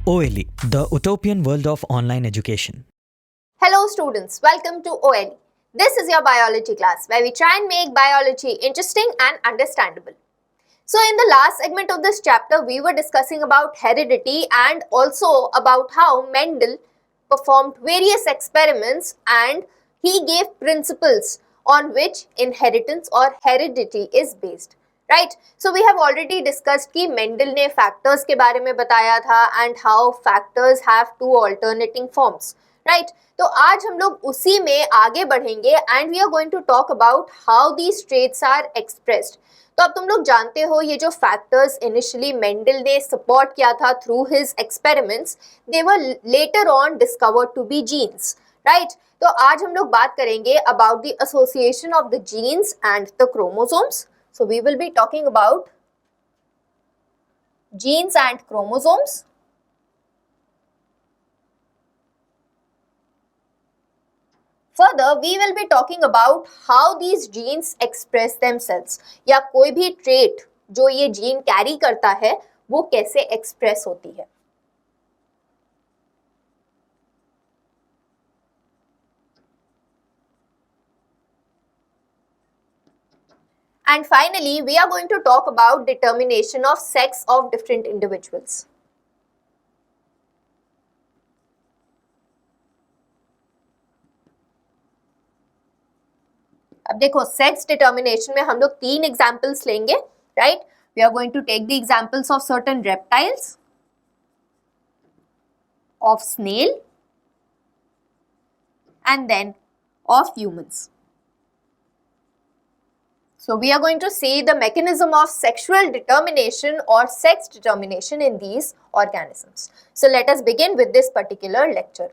OLE, the utopian world of online education. Hello students, welcome to OLE. This is your biology class where we try and make biology interesting and understandable. So in the last segment of this chapter, we were discussing about heredity and also about how Mendel performed various experiments and he gave principles on which inheritance or heredity is based. Right so we have already discussed कि Mendel ने factors के बारे में बताया था and how factors have to alternating forms right तो आज हम लोग उसी में आगे बढ़ेंगे and we are going to talk about how these traits are expressed. तो अब तुम लोग जानते हो ये जो फैक्टर्स इनिशियली मेंडल ने सपोर्ट किया था through his experiments they were later on discovered to be genes right. तो आज हम लोग बात करेंगे about the association of the genes and the chromosomes. So we will be talking about genes and chromosomes. Further, we will be talking about how these genes express themselves. या कोई भी trait जो ये gene carry करता है वो कैसे express होती है. And finally, we are going to talk about determination of sex of different individuals. अब देखो सेक्स डिटर्मिनेशन में हम लोग 3 एग्जांपल्स लेंगे right. We are going to take the examples of certain reptiles, of snail and then of humans. So we are going to see the mechanism of sexual determination or sex determination in these organisms. So let us begin with this particular lecture.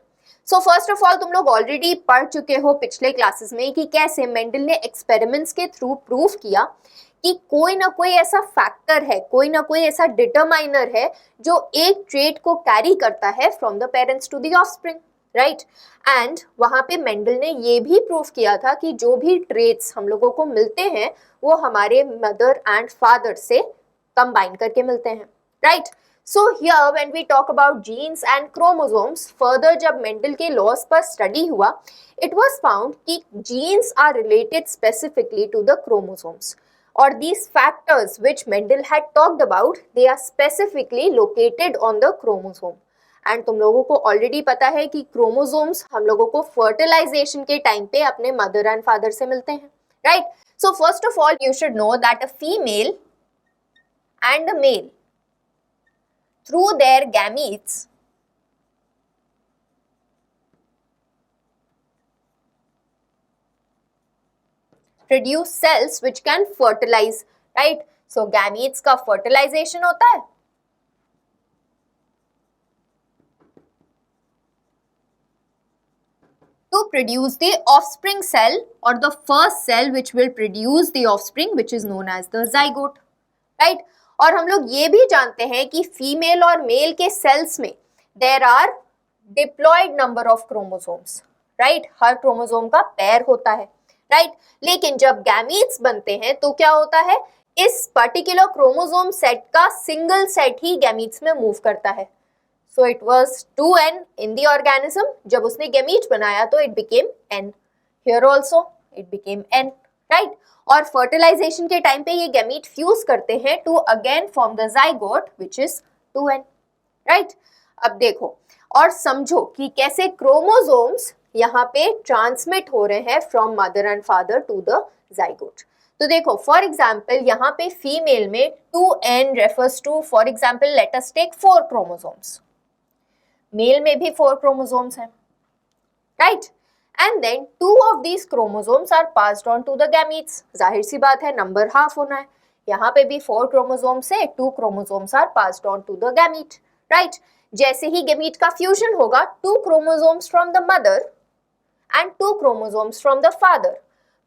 So first of all तुम लोग already पढ़ चुके हो पिछले classes में कि कैसे Mendel ने एक्सपेरिमेंट्स के थ्रू प्रूव किया कि कोई ना कोई ऐसा फैक्टर है, कोई ना कोई ऐसा डिटरमाइनर है जो एक ट्रेट को कैरी करता है from the parents to the offspring right. And वहां पे मेंडल ने ये भी प्रूव किया था कि जो भी ट्रेट्स हम लोगों को मिलते हैं वो हमारे मदर एंड फादर से कंबाइन करके मिलते हैं right. So here when we talk about genes and chromosomes further जब मेंडल के लॉस पर स्टडी हुआ इट वाज फाउंड कि genes are related specifically to the chromosomes और these factors which Mendel had talked about they are specifically located on the chromosome. And तुम लोगों को already पता है कि क्रोमोसोम्स हम लोगों को फर्टिलाइजेशन के टाइम पे अपने मदर एंड फादर से मिलते हैं right. So first of all you should know that a female and a male through their gametes produce cells which can fertilize right. So gametes का फर्टिलाइजेशन होता है to produce the offspring cell or the first cell which will produce the offspring which is known as the zygote right. और हम लोग ये भी जानते हैं कि फीमेल और मेल के सेल्स में there are diploid number of chromosomes right. Her chromosome का पेयर होता है right. लेकिन जब गैमीट्स बनते हैं तो क्या होता है इस पर्टिकुलर क्रोमोसोम सेट का सिंगल सेट ही गैमीट्स में मूव करता है. So it was 2n in the organism. जब उसने गैमीट बनाया तो it became n. Here also it became n, right? और fertilization के टाइम पे ये गैमीट फ्यूज करते हैं to again form the zygote which is 2n, right? अब देखो और समझो कि कैसे क्रोमोसोम्स यहाँ पे ट्रांसमिट हो रहे हैं from mother and father to the zygote. तो देखो फॉर एग्जाम्पल यहाँ पे फीमेल में 2n refers to for example let us take 4 chromosomes. Male में भी 4 क्रोमोसोम्स हैं right. And then 2 of these chromosomes are passed on to the gametes. जाहिर सी बात है नंबर हाफ होना है. यहाँ पे भी 4 क्रोमोसोम्स है 2 chromosomes are passed on to the gamete right. जैसे ही गैमीट का फ्यूजन होगा 2 chromosomes from the mother and 2 chromosomes from the father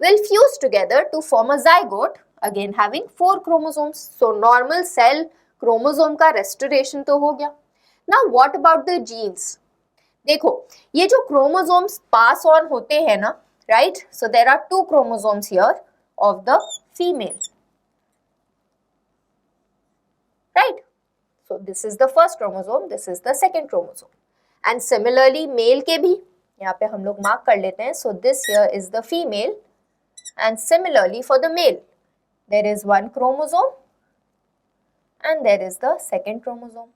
will fuse together to form a zygote again having 4 chromosomes. So normal cell chromosome का restoration तो हो गया. Now what about the genes? देखो ये जो chromosomes pass on होते हैं ना right. So there are 2 chromosomes here of the female right. So this is the first chromosome, this is the second chromosome. And similarly male के भी यहाँ पे हम लोग मार्क कर लेते हैं. So this here is the female, and similarly for the male there is one chromosome and there is the second chromosome.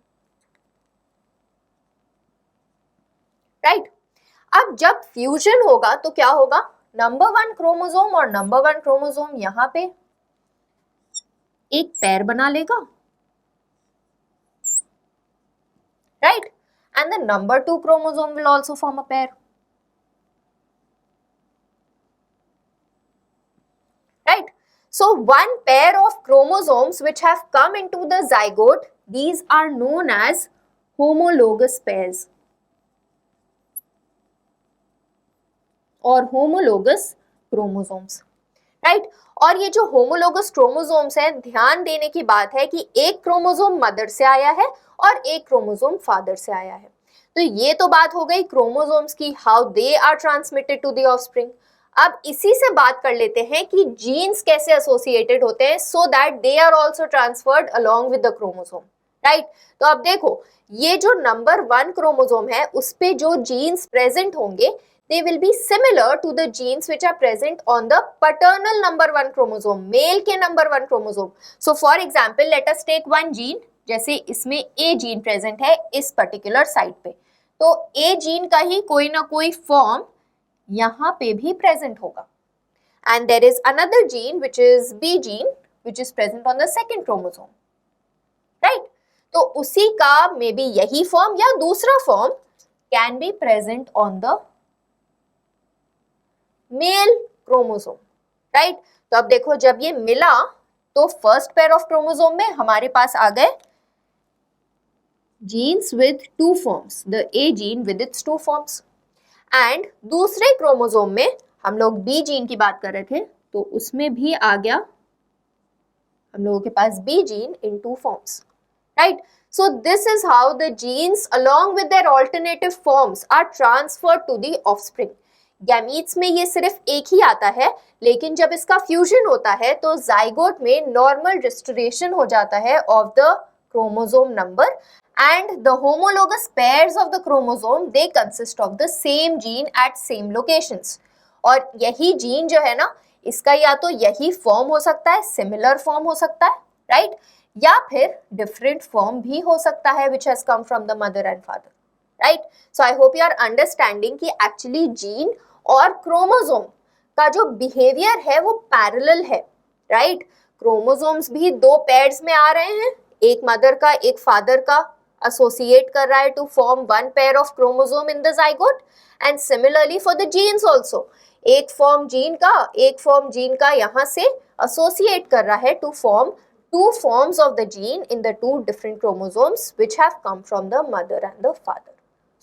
Right? अब जब फ्यूजन होगा तो क्या होगा, नंबर 1 क्रोमोसोम और नंबर 1 क्रोमोसोम यहाँ पे एक पैर बना लेगा, right? And the number 2 chromosome will also form a pair. Right? So one pair of chromosomes which have come into the zygote, these are known as homologous pairs और homologous chromosomes. Right और ये जो homologous chromosomes हैं, ध्यान देने की बात है कि एक क्रोमोसोम मदर से आया है और एक क्रोमोसोम फादर से आया है. तो ये तो बात हो गई क्रोमोसोम्स की, how they are transmitted to the offspring. अब इसी से बात कर लेते हैं कि जीन्स कैसे एसोसिएटेड होते हैं, so that they are also transferred along with the chromosome. Right, तो अब देखो ये जो नंबर 1 क्रोमोसोम है उस पे जो जीन्स प्रेजेंट होंगे they will be similar to the genes which are present on the paternal number 1 chromosome, male के number 1 chromosome. So for example, let us take one gene, जैसे इसमें A gene present है इस particular site पे, तो A gene का ही कोई ना कोई form यहाँ पे भी present होगा. And there is another gene which is B gene which is present on the second chromosome. Right? तो उसी का maybe यही form या दूसरा form can be present on the male chromosome. Right, तो अब देखो जब ये मिला तो फर्स्ट पेयर ऑफ क्रोमोसोम में हमारे पास आ गए genes with 2 forms, the A gene with its 2 forms. And दूसरे क्रोमोसोम में हम लोग बी जीन की बात कर रहे थे तो उसमें भी आ गया हम लोगों के पास B gene in 2 forms. Right, so this is how the genes along with their alternative forms are transferred to the offspring. Gametes में ये सिर्फ एक ही आता है, लेकिन जब इसका फ्यूजन होता है तो जाइगोट में नॉर्मल रिस्टोरेशन हो जाता है of the chromosome number, and the homologous pairs of the chromosome they consist of the same gene at same locations. और यही जीन जो है ना, इसका या तो यही फॉर्म हो सकता है, सिमिलर फॉर्म हो सकता है, राइट, या फिर डिफरेंट फॉर्म भी हो सकता है which has come from the mother and father. Right, so I hope you are understanding कि एक्चुअली जीन और क्रोमोसोम का जो बिहेवियर है वो पैरेलल है. राइट, क्रोमोसोम्स भी 2 पेयर्स में आ रहे हैं, एक मदर का एक फादर का एसोसिएट कर रहा है to form 1 pair of chromosome in the zygote. And similarly for the genes also, एक फॉर्म जीन का एक फॉर्म जीन का यहाँ से एसोसिएट कर रहा है to form 2 forms of the gene in the 2 different chromosomes which have come from the mother and the father.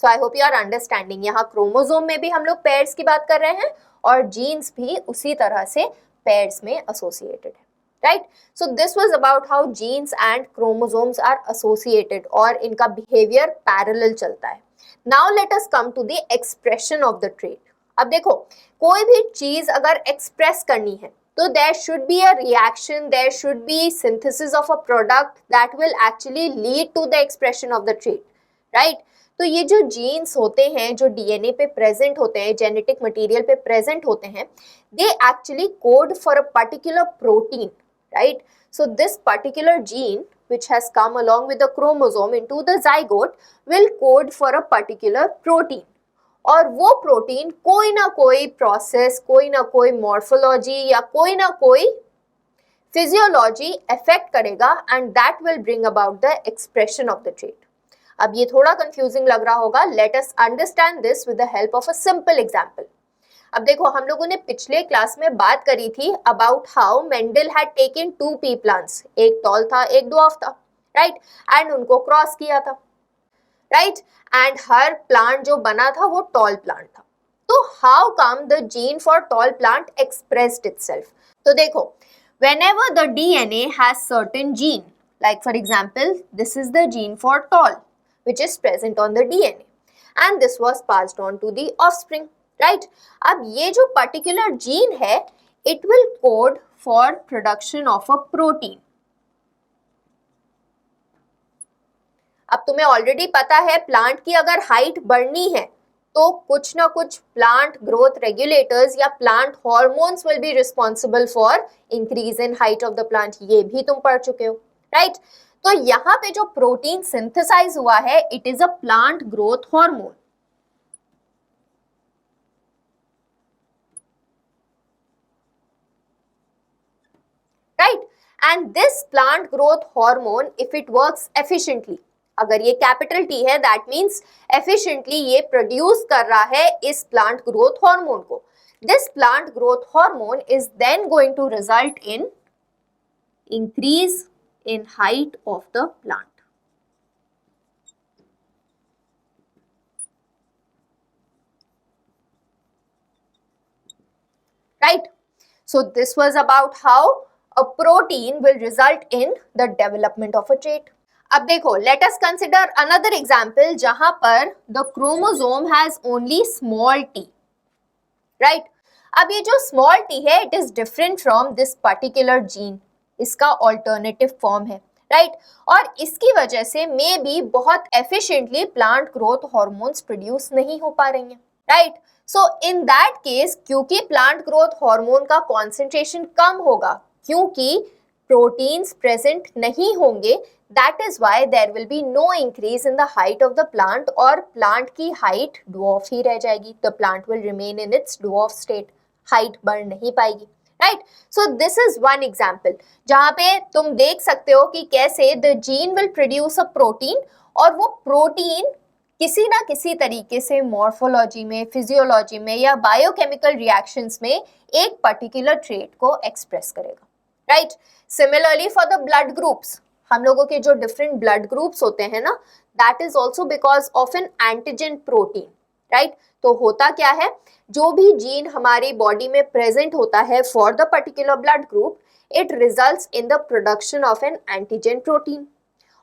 So I hope you are understanding. यहाँ क्रोमोसोम में भी हम लोग पेयर्स की बात कर रहे हैं और जीन्स भी उसी तरह से पेयर्स में एसोसिएटेड है. Right, so this was about how genes and chromosomes are associated और इनका बिहेवियर पैरेलल चलता है. Now let us come to the expression of the trait. अब देखो कोई भी चीज अगर एक्सप्रेस करनी है तो there should be a reaction, there should be synthesis of a product that will actually lead to the expression of the trait, right? तो ये जो genes होते हैं, जो DNA पे present होते हैं, genetic material पे present होते हैं, they actually code for a particular protein, right? So this particular gene which has come along with the chromosome into the zygote will code for a particular protein. और वो protein कोई ना कोई process, कोई ना कोई मॉर्फोलॉजी या कोई ना कोई फिजियोलॉजी इफेक्ट करेगा and that will bring about the expression of the trait. अब ये थोड़ा कंफ्यूजिंग लग रहा होगा, let us understand this with the help of a simple example. अब देखो हम लोगों ने पिछले क्लास में बात करी थी about how Mendel had taken 2 pea plants, एक टॉल था एक ड्वार्फ था, राइट, एंड उनको क्रॉस किया था, राइट, एंड हर प्लांट जो बना था वो टॉल प्लांट था. तो how come the gene for tall plant expressed itself? तो देखो whenever the DNA has certain gene, like for example this is the gene for tall which is present on the DNA and this was passed on to the offspring, right? अब ये जो particular gene है it will code for production of a protein. अब तुम्हें already पता है plant की अगर हाइट बढ़नी है तो कुछ ना कुछ प्लांट ग्रोथ रेगुलेटर्स या plant hormones will be responsible for increase in height of the plant, ये भी तुम पढ़ चुके हो, राइट? तो यहाँ पे जो प्रोटीन सिंथेसाइज हुआ है it is a plant growth hormone, right? And this plant growth hormone, if it works efficiently, अगर ये कैपिटल T है that means efficiently ये प्रोड्यूस कर रहा है इस प्लांट ग्रोथ हार्मोन को. This plant growth hormone is then going to result in increase in height of the plant. Right? So this was about how a protein will result in the development of a trait. अब देखो, let us consider another example जहां पर the chromosome has only small t, right? अब ये जो small t है it is different from this particular gene, इसका alternative form है, right? और इसकी वजह से मे बी बहुत efficiently plant growth hormones produce नहीं हो पा रही हैं, right? So in that case, क्योंकि plant growth hormone का concentration कम होगा, क्योंकि प्रोटीन्स प्रेजेंट नहीं होंगे, that is why there will be no increase in the height of the plant, और प्लांट की हाइट ड्वार्फ ही रह जाएगी. The plant will remain in its dwarf state, height बढ़ नहीं पाएगी, right? So this is one example जहां पे तुम देख सकते हो कि कैसे the gene will produce a protein, और वो प्रोटीन किसी ना किसी तरीके से मॉर्फोलॉजी में, फिजियोलॉजी में या बायोकेमिकल रिएक्शंस में एक पर्टिकुलर ट्रेट को एक्सप्रेस करेगा, right? Similarly for the blood groups, हम लोगों के जो डिफरेंट ब्लड ग्रुप्स होते हैं ना, that is also because of N antigen protein, right? तो होता क्या है, जो भी जीन हमारी बॉडी में प्रेजेंट होता है for the particular blood group, it results in the production of N antigen protein,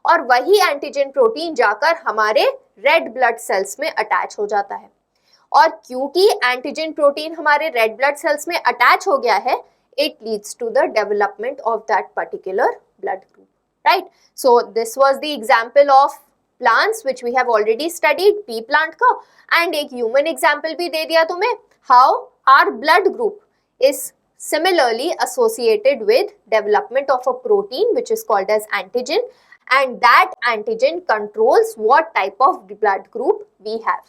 और वही एंटीजन प्रोटीन जाकर हमारे रेड ब्लड सेल्स में अटैच हो जाता है. और क्योंकि एंटीजन प्रोटीन हमारे रेड ब्लड सेल्स में अटैच हो गया है, it leads to the development of that particular blood group, right? So this was the example of plants which we have already studied, pea plant का, and एक human example भी दे दिया तुम्हें, how our blood group is similarly associated with development of a protein which is called as antigen, and that antigen controls what type of blood group we have.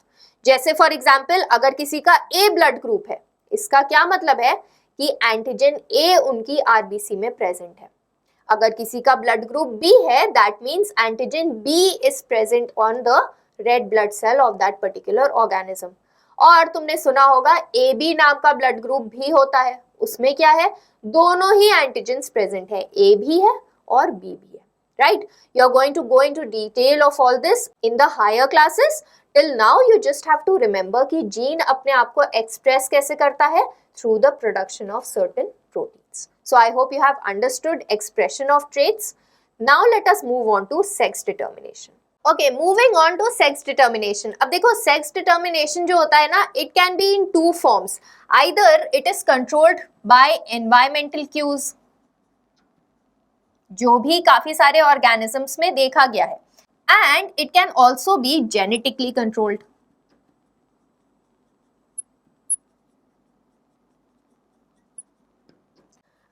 जैसे for example अगर किसी का A blood group है, इसका क्या मतलब है कि एंटीजन ए उनकी आरबीसी में प्रेजेंट है. अगर किसी का ब्लड ग्रुप बी है, that means antigen B is present on the red blood cell of that particular organism. और तुमने सुना होगा ए बी नाम का ब्लड ग्रुप भी होता है, उसमें क्या है, दोनों ही एंटीजन्स प्रेजेंट है, ए भी है और बी भी है, right? You are going to go into detail of all this in the higher classes. Till now you just have to remember कि जीन अपने आप को एक्सप्रेस कैसे करता है, through the production of certain proteins. So I hope you have understood expression of traits. Now let us move on to sex determination. Okay, moving on to sex determination. अब देखो sex determination जो होता है ना, it can be in two forms. Either it is controlled by environmental cues, जो भी काफी सारे organisms में देखा गया है, and it can also be genetically controlled.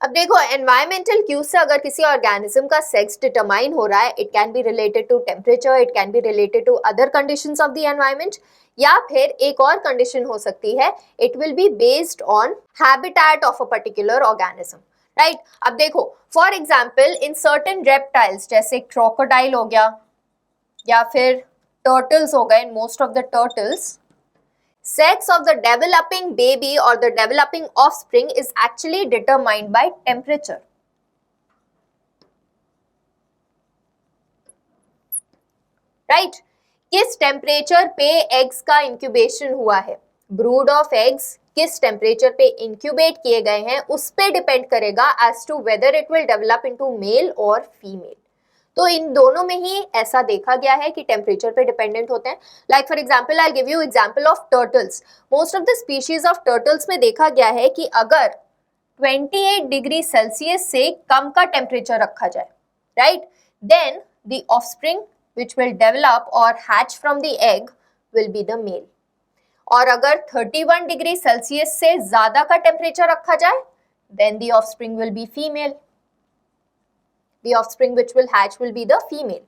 अब देखो एनवायरमेंटल क्यूज से अगर किसी ऑर्गेनिज्म का सेक्स डिटरमाइन हो रहा है, it can be related to temperature, it can be related to other conditions of the environment, या फिर एक और कंडीशन हो सकती है, it will be based on habitat of a particular organism, right? अब देखो for example in certain reptiles, जैसे क्रोकोडाइल हो गया या फिर टर्टल्स हो गए, in most of the turtles, sex of the developing baby or the developing offspring is actually determined by temperature. Right? किस टेम्परेचर पे एग्स का इंक्यूबेशन हुआ है, ब्रूड ऑफ एग्स किस टेम्परेचर पे इंक्यूबेट किए गए हैं, उस पे डिपेंड करेगा as to whether it will develop into male और फीमेल. तो इन दोनों में ही ऐसा देखा गया है कि टेम्परेचर पे डिपेंडेंट होते हैं. Like for example I give you example of turtles. Most of the species of turtles में देखा गया है कि अगर 28 डिग्री सेल्सियस से कम का टेम्परेचर रखा जाए, right, then the offspring which will develop or hatch from the egg will be the male. और अगर 31 डिग्री सेल्सियस से ज्यादा का टेम्परेचर रखा जाए then the offspring will be female. The offspring which will hatch will be the female.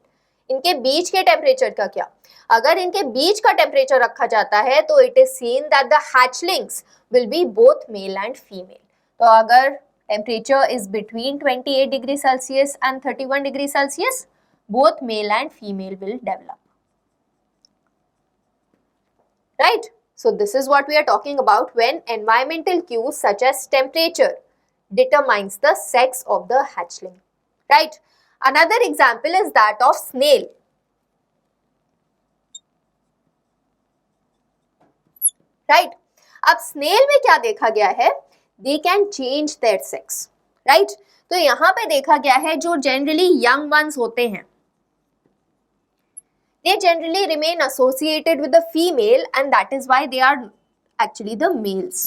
इनके बीच के temperature का क्या? अगर इनके बीच का टेम्परेचर रखा जाता है तो it is seen that the hatchlings will be both male and female. तो अगर temperature is between 28 degree Celsius and 31 degree Celsius, both male and female will develop. Right? So this is what we are talking about when environmental cues such as temperature determines the sex of the hatchling. Right? Another example is that of snail. Right? अब snail में क्या देखा गया है? They can change their sex. Right? तो यहाँ पे देखा गया है जो generally young ones होते हैं, they generally remain associated with the female and that is why they are actually the males.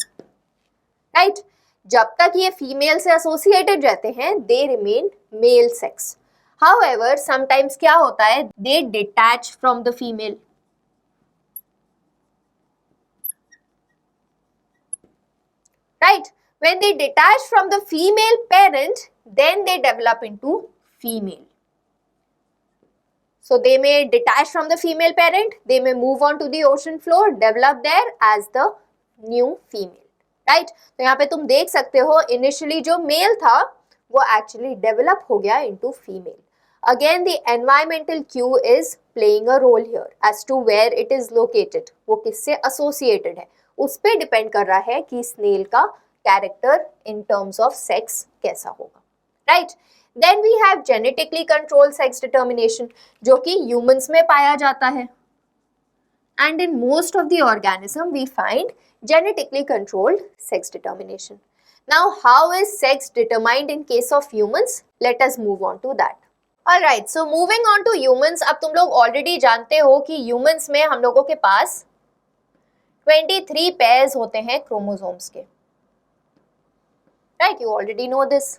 Right? जब तक ये फीमेल से एसोसिएटेड रहते हैं they remain male sex. However, sometimes क्या होता है, they detach from the female. Right? When they detach from the female parent, then they develop into female. So they may detach from the female parent, they may move on to the ocean floor, develop there as the new female. Right? तो यहाँ पे तुम देख सकते हो initially जो male था वो actually develop हो गया into female. Again the environmental cue is playing a role here as to where it is located. वो किससे associated है उस पे depend कर रहा है कि snail का character in terms of sex कैसा होगा. Right? Then we have genetically controlled sex determination जो कि humans में पाया जाता है. And in most of the organism we find genetically controlled sex determination. Now how is sex determined in case of humans? Let us move on to that. Alright, so moving on to humans, अब तुम लोग already जानते हो कि humans में हम लोगों के पास 23 pairs होते हैं chromosomes के. Right, you already know this.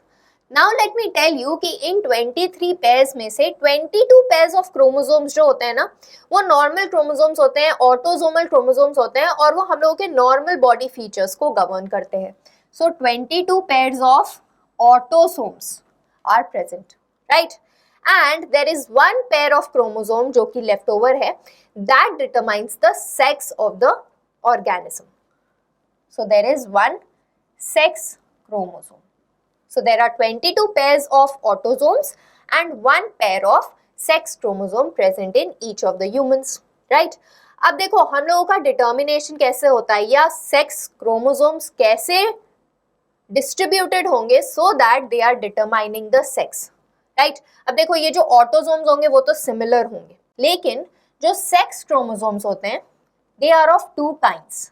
Now let me tell you कि इन 23 pairs में से 22 pairs of chromosomes जो होते हैं ना, वो normal chromosomes होते हैं, autosomal chromosomes होते हैं और वो हम लोगों के normal body features को govern करते हैं. So 22 pairs of autosomes are present, right? And there is one pair of chromosome जो कि left over है, that determines the sex of the organism. So there is one sex chromosome. So there are 22 pairs of autosomes and one pair of sex chromosome present in each of the humans, right? अब देखो हम लोगों का determination कैसे होता है या sex chromosomes कैसे distributed होंगे so that they are determining the sex, right? अब देखो ये जो autosomes होंगे वो तो similar होंगे, लेकिन जो sex chromosomes होते हैं they are of two kinds,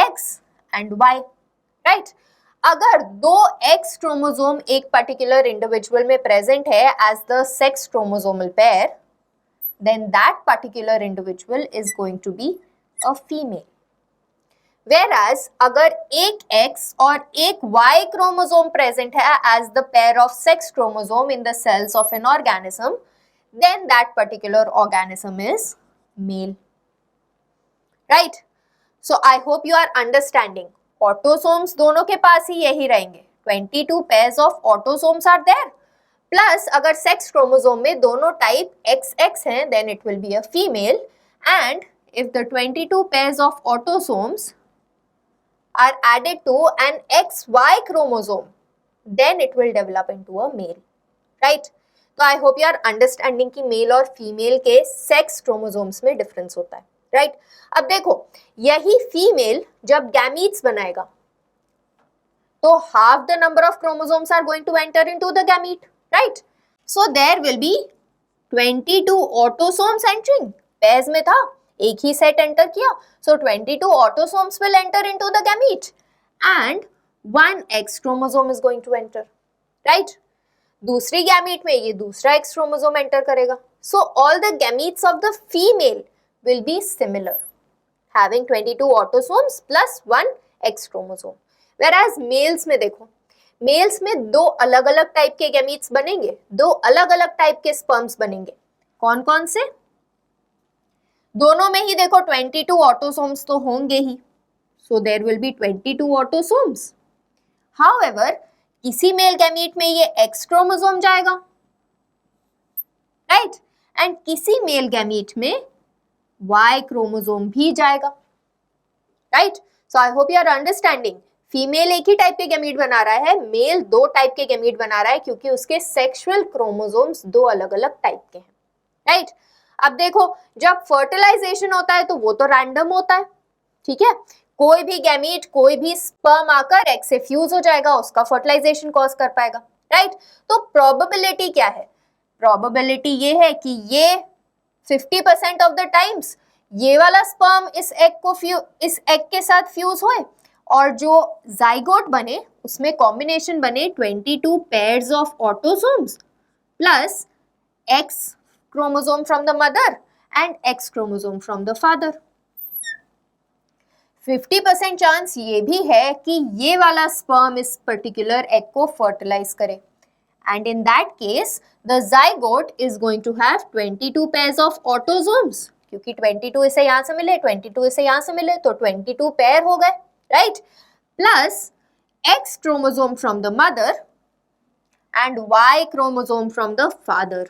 X and Y, right? अगर दो X क्रोमोसोम एक पर्टिकुलर इंडिविजुअल में प्रेजेंट है as the sex chromosomal pair, then that particular individual is going to be a female. Whereas अगर एक X और एक Y chromosome present है as the pair of sex chromosome in the cells of an organism, then that particular organism is male. Right? So I hope you are understanding. Autosomes दोनों के पास ही यही रहेंगे. 22 pairs of autosomes are there. Plus अगर sex chromosome में दोनों type XX हैं, then it will be a female. And if the 22 pairs of autosomes are added to an XY chromosome, then it will develop into a male. Right? तो I hope you are understanding कि mail और female के sex chromosomes में difference होता है. Right? अब देखो यही फीमेल जब गैमीट्स बनाएगा तो half the number of chromosomes are going to enter into the gamete, right? So there will be 22 autosomes entering. Pairs में था, एक ही सेट एंटर किया, so 22 autosomes will enter into the gamete and one X chromosome is going to enter, right? दूसरी gamete में ये दूसरा X chromosome enter करेगा. So all the gametes of the female will be similar, having 22 autosomes plus one X chromosome. Whereas males में देखो, males में दो अलग अलग टाइप के gametes बनेंगे, दो अलग अलग टाइप के sperms बनेंगे. कौन कौन से? दोनों में ही देखो 22 ऑटोसोम्स तो होंगे ही, so there will be 22 autosomes. However किसी मेल गैमीट में ये एक्स क्रोमोसोम जाएगा, राइट, एंड किसी मेल गैमीट में वाई क्रोमोसोम भी जाएगा, right. So I hope you are understanding. Female एक ही टाइप के गैमीट बना रहा है, मेल दो टाइप के गैमीट बना रहा है, क्योंकि उसके सेक्सुअल क्रोमोसोम्स दो अलग अलग टाइप के हैं, राइट. अब देखो, जब फर्टिलाइजेशन होता है तो वो तो रैंडम होता है, ठीक है. कोई भी गैमीट, कोई भी स्पर्म आकर एग से फ्यूज हो जाएगा, उसका फर्टिलाइजेशन कॉज कर पाएगा, राइट. तो प्रोबेबिलिटी क्या है? प्रोबेबिलिटी ये है कि ये 50% ऑफ द टाइम्स ये वाला स्पर्म इस एग के साथ फ्यूज होए, और जो जाइगोट बने उसमें कॉम्बिनेशन बने 22 pairs of autosomes plus x chromosome from the mother and x chromosome from the father. 50% chance ये भी है कि ये वाला स्पर्म इस पर्टिकुलर एग को फर्टिलाइज करे, and in that case the zygote is going to have 22 pairs of autosomes, क्योंकि 22 इसे यहाँ से मिले, 22 इसे यहाँ से मिले, तो 22 पेयर हो गए, right, plus X chromosome from the mother and Y chromosome from the father,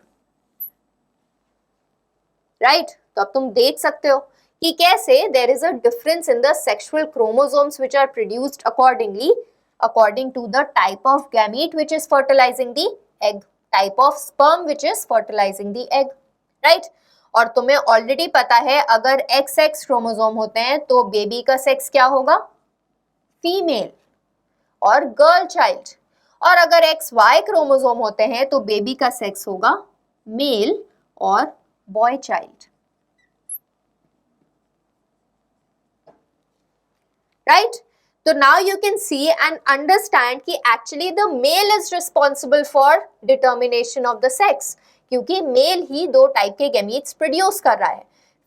right. तो अब तुम देख सकते हो कि कैसे there is a difference in the sexual chromosomes which are produced according to the type of gamete which is fertilizing the egg, type of sperm which is fertilizing the egg, right. और तुम्हें already पता है अगर XX chromosome होते हैं तो baby का sex क्या होगा? फीमेल और गर्ल चाइल्ड. और अगर XY क्रोमोसोम होते हैं तो बेबी का सेक्स होगा मेल और boy child, right. So now you can see and understand कि actually the male is responsible for determination of the sex, क्योंकि मेल ही दो टाइप के गैमीट्स प्रोड्यूस कर रहा है.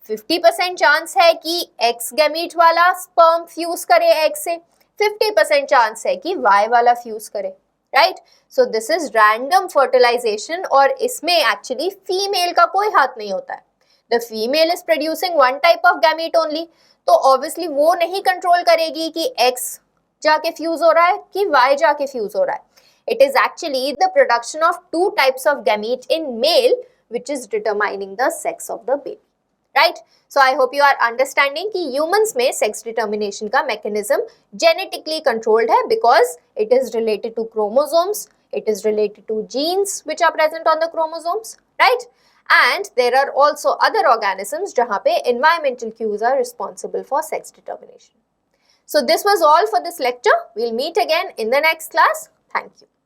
50% चांस है कि एक्स गैमीट वाला स्पर्म फ्यूज करे एग से, 50% चांस है कि वाई वाला फ्यूज करे, right. So this is random fertilization, और इसमें एक्चुअली फीमेल का कोई हाथ नहीं होता है. The female is producing one type of gamete only, तो ऑब्वियसली वो नहीं कंट्रोल करेगी कि एक्स जाके फ्यूज हो रहा है कि वाई जाके फ्यूज हो रहा है. It is actually the production of two types of gamete in male which is determining the sex of the baby, right. So I hope you are understanding कि humans में sex determination का mechanism genetically controlled है, because it is related to chromosomes, it is related to genes which are present on the chromosomes, right. And there are also other organisms जहाँ पे environmental cues are responsible for sex determination. So this was all for this lecture. We'll meet again in the next class. Thank you.